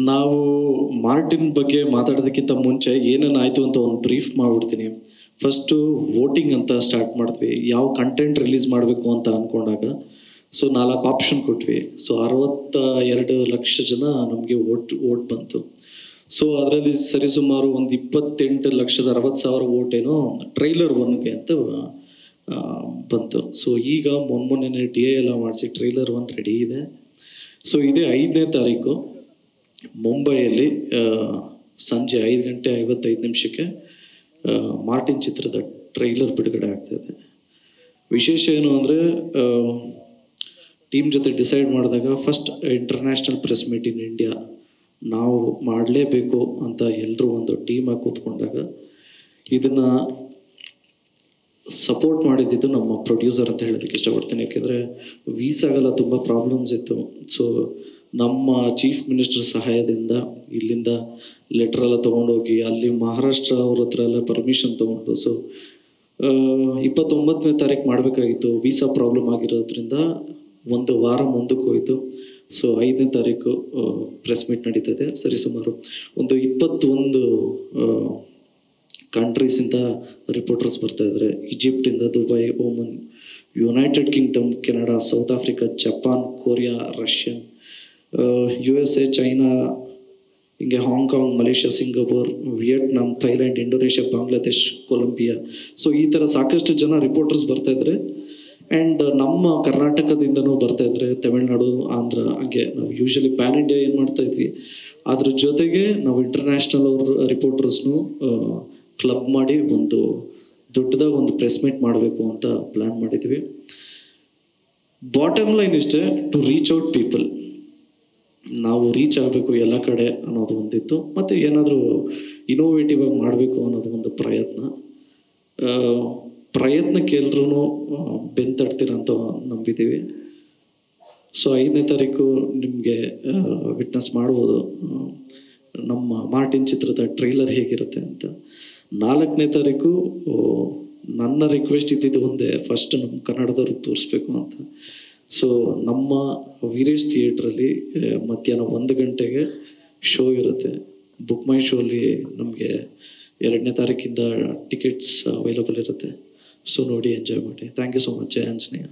ನಾವು ಮಾರ್ಟಿನ್ ಬಗ್ಗೆ ಮಾತಾಡೋದಕ್ಕಿಂತ ಮುಂಚೆ ಏನೇನಾಯಿತು ಅಂತ ಒಂದು ಬ್ರೀಫ್ ಮಾಡಿಬಿಡ್ತೀನಿ. ಫಸ್ಟು ವೋಟಿಂಗ್ ಅಂತ ಸ್ಟಾರ್ಟ್ ಮಾಡಿದ್ವಿ. ಯಾವ ಕಂಟೆಂಟ್ ರಿಲೀಸ್ ಮಾಡಬೇಕು ಅಂತ ಅಂದ್ಕೊಂಡಾಗ ಸೊ 4 ಆಪ್ಷನ್ ಕೊಟ್ವಿ. ಸೊ 62 ಲಕ್ಷ ಜನ ನಮಗೆ ವೋಟ್ ಬಂತು. ಸೊ ಅದರಲ್ಲಿ ಸರಿಸುಮಾರು ಒಂದು 28,60,000 ವೋಟ್ ಏನೋ ಟ್ರೈಲರ್ 1ಗೆ ಅಂತ ಬಂತು. ಸೊ ಈಗ ಮೊನ್ನೆ ಡಿ ಎ ಎಲ್ಲ ಮಾಡಿಸಿ ಟ್ರೈಲರ್ 1 ರೆಡಿ ಇದೆ. ಸೊ ಇದೇ 5ನೇ ತಾರೀಕು ಮುಂಬೈಯಲ್ಲಿ ಸಂಜೆ 5:55 ಮಾರ್ಟಿನ್ ಚಿತ್ರದ ಟ್ರೈಲರ್ ಬಿಡುಗಡೆ ಆಗ್ತಾಯಿದೆ. ವಿಶೇಷ ಏನು ಅಂದರೆ ಟೀಮ್ ಜೊತೆ ಡಿಸೈಡ್ ಮಾಡಿದಾಗ first international press meet in India ನಾವು ಮಾಡಲೇಬೇಕು ಅಂತ ಎಲ್ಲರೂ ಒಂದು ಟೀಮಾಗಿ ಕೂತ್ಕೊಂಡಾಗ ಇದನ್ನು ಸಪೋರ್ಟ್ ಮಾಡಿದ್ದು ನಮ್ಮ ಪ್ರೊಡ್ಯೂಸರ್ ಅಂತ ಹೇಳೋದಕ್ಕೆ ಇಷ್ಟಪಡ್ತೀನಿ. ಯಾಕೆಂದರೆ ವೀಸಾಗೆಲ್ಲ ತುಂಬ ಪ್ರಾಬ್ಲಮ್ಸ್ ಇತ್ತು. ಸೊ ನಮ್ಮ ಚೀಫ್ ಮಿನಿಸ್ಟರ್ ಸಹಾಯದಿಂದ ಇಲ್ಲಿಂದ ಲೆಟ್ರೆಲ್ಲ ತೊಗೊಂಡೋಗಿ ಅಲ್ಲಿ ಮಹಾರಾಷ್ಟ್ರ ಅವ್ರ ಹತ್ರ ಎಲ್ಲ ಪರ್ಮಿಷನ್ ತೊಗೊಂಡು ಸೊ 29ನೇ ತಾರೀಕು ಮಾಡಬೇಕಾಗಿತ್ತು. ವೀಸಾ ಪ್ರಾಬ್ಲಮ್ ಆಗಿರೋದ್ರಿಂದ ಒಂದು ವಾರ ಮುಂದಕ್ಕೆ ಹೋಯಿತು. ಸೊ 5ನೇ ತಾರೀಕು ಪ್ರೆಸ್ ಮೀಟ್ ನಡೀತದೆ. ಸರಿಸುಮಾರು ಒಂದು 21 ಕಂಟ್ರೀಸಿಂದ ರಿಪೋರ್ಟರ್ಸ್ ಬರ್ತಾಯಿದ್ದಾರೆ. ಈಜಿಪ್ಟಿಂದ, Dubai, Oman, United Kingdom, Canada, South Africa, Japan, Korea, Russian, USA, China, ಹಿಂಗೆ Hong Kong, Malaysia, Singapore, Vietnam, Thailand, Indonesia, Bangladesh, Colombia. So ಈ ಥರ ಸಾಕಷ್ಟು ಜನ ರಿಪೋರ್ಟರ್ಸ್ ಬರ್ತಾಯಿದ್ದಾರೆ. ಆ್ಯಂಡ್ ನಮ್ಮ ಕರ್ನಾಟಕದಿಂದನೂ ಬರ್ತಾಯಿದ್ರೆ, ತಮಿಳ್ನಾಡು, ಆಂಧ್ರ, ಹಾಗೆ ನಾವು ಯೂಶ್ವಲಿ ಪ್ಯಾನ್ ಇಂಡಿಯಾ ಏನು ಮಾಡ್ತಾಯಿದ್ವಿ ಅದ್ರ ಜೊತೆಗೆ ನಾವು ಇಂಟರ್ನ್ಯಾಷನಲ್ ಅವ್ರ ರಿಪೋರ್ಟರ್ಸ್ನು ಕ್ಲಬ್ ಮಾಡಿ ಒಂದು ದೊಡ್ಡದಾಗಿ ಒಂದು ಪ್ರೆಸ್ ಮೀಟ್ ಮಾಡಬೇಕು ಅಂತ ಪ್ಲ್ಯಾನ್ ಮಾಡಿದ್ವಿ. ಬಾಟಮ್ ಲೈನ್ ಇಷ್ಟೇ, ಟು ರೀಚ್ ಔಟ್ ಪೀಪಲ್. ನಾವು ರೀಚ್ ಆಗಬೇಕು ಎಲ್ಲ ಕಡೆ ಅನ್ನೋದು ಒಂದಿತ್ತು. ಮತ್ತು ಏನಾದರೂ ಇನೋವೇಟಿವ್ ಆಗಿ ಮಾಡಬೇಕು ಅನ್ನೋದು ಒಂದು ಪ್ರಯತ್ನಕ್ಕೆ ಎಲ್ರೂ ಬೆಂತಡ್ತೀರಂತ ನಂಬಿದ್ದೀವಿ. ಸೊ 5ನೇ ತಾರೀಕು ನಿಮಗೆ ವಿಟ್ನೆಸ್ ಮಾಡ್ಬೋದು ನಮ್ಮ ಮಾರ್ಟಿನ್ ಚಿತ್ರದ ಟ್ರೈಲರ್ ಹೇಗಿರುತ್ತೆ ಅಂತ. 4ನೇ ತಾರೀಕು ನನ್ನ ರಿಕ್ವೆಸ್ಟ್ ಇದ್ದಿದ್ದು ಒಂದೇ, ಫಸ್ಟ್ ನಮ್ಮ ಕನ್ನಡದವ್ರಿಗೆ ತೋರಿಸ್ಬೇಕು ಅಂತ. ಸೊ ನಮ್ಮ ವೀರೇಶ್ ಥಿಯೇಟ್ರಲ್ಲಿ ಮಧ್ಯಾಹ್ನ 1 ಗಂಟೆಗೆ ಶೋ ಇರುತ್ತೆ. ಬುಕ್ ಮೈ ಶೋಲಿ ನಮಗೆ 2ನೇ ತಾರೀಕಿಂದ ಟಿಕೆಟ್ಸ್ ಅವೈಲಬಲ್ ಇರುತ್ತೆ. ಸೊ ನೋಡಿ, ಎಂಜಾಯ್ ಮಾಡಿ. Thank you so much. ಜಯ ಆಂಜನೇಯ.